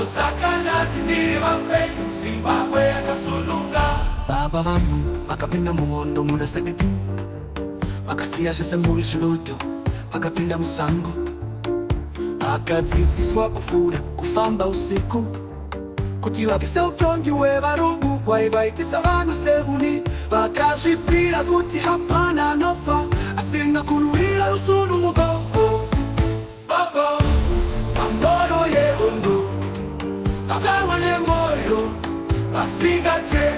ndosaka sitiri vapenyu Zimbabwe yakasununga. Baba vangu vakapinda muhondo muna 17 vakasiya zvese muizviroto vakapinda musango vakadzidziswa kufura kufamba usiku kuti vabvise utongi hwevarungu hwaivaitisa vanhu sevuni vakazvipira kuti hapana anofa asina kurwira rusununguko. Baba pamboro yehondo vakarwa nemwoyo vasingatye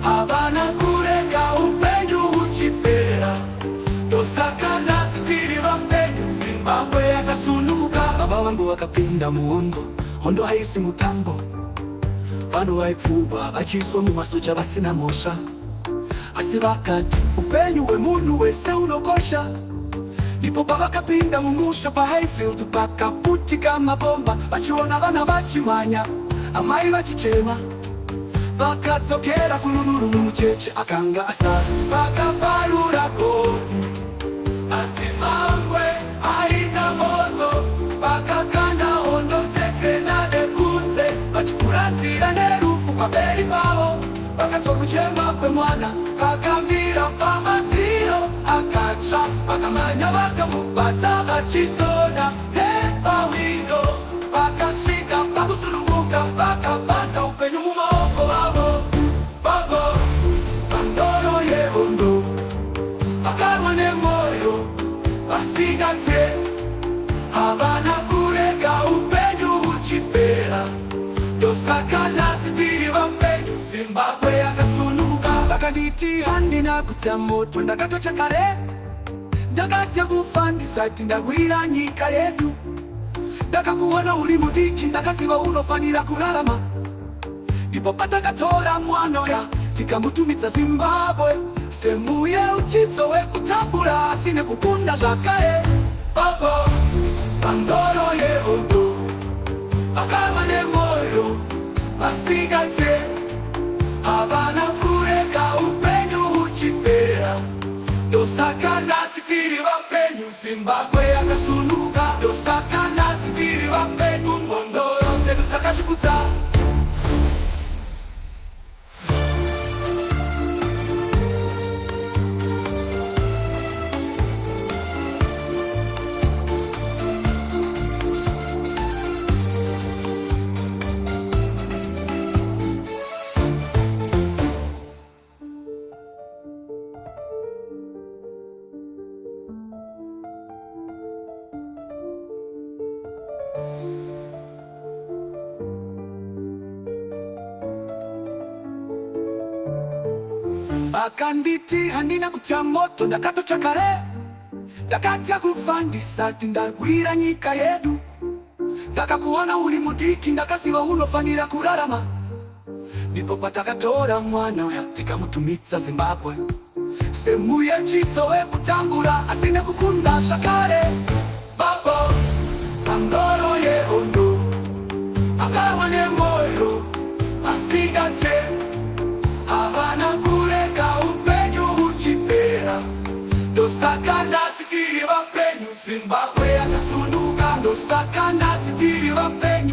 havana kurega upenyu huchipera ndosaka nhasi tiri vapenyu Zimbabwe yakasununguka. Baba vangu vakapinda muhondo, hondo haisi mutambo, vanhu vaipfugwa vachiiswa mumasoja vasina mhosva, asi vakati upenyu hwemunhu hwese unokosha. Ndipo pavakapinda mumusha paHighfield pakaputika mabomba vachiona vana vachimhanya amai vachichema vakadzokera kununuru mumucheche akanga asara vakaparura gonhi adzimamwe aita moto vakakanda hondo dzegrenade kunze vachifuratira nerufu pamberi pavo vakatwa kuchema kwemwana kakamira pamadziro akatsva vakamhanya vakamubata vachitona nepawindo vakasvika pakusununguka vakabata upenyu mumaoko vavo. Baba pandoro yehondo vakarwa nemwoyo vasingatye havana kurega upenyu huchipera ndosaka nhasi tiri vapenyu Zimbabwe yakasununguka. Vakanditi handina kuita moto ndakatocha kare ndakatya kufa ndisati ndarwira nyika yedu ndakakuona uri mudiki ndakaziva unofanira kurarama ndipo patakatora mwanoya tikamutumidza Zimbabwe semuye uchidzo wekutambura asi nekukunda zvakare. Baba pandoro yehondo vakarwa nemwoyo vasingatye havana kurega upenyu huchipera ndosaka nhasi tiri vapenyu Zimbabwe yakasununguka. Ndosaka nhasi tiri vapenyu mbondoro dzedu dzakazvikudza. Vakanditi handina kutia moto ndakatocha kare ndakatya kufa ndisati ndarwira nyika yedu ndakakuona uri mudiki ndakaziva unofanira kurarama ndipo patakatora mwana uya tikamutumidza Zimbabwe semuye chidzo wekutambura asi nekukunda zvakare. Baba pandoro yehondo vakarwa nemwoyo vasingatye havana kurega upenyu huchipera ndosaka nhasi tiri vapenyu Zimbabwe yakasununguka. Ndosaka nhasi tiri vapenyu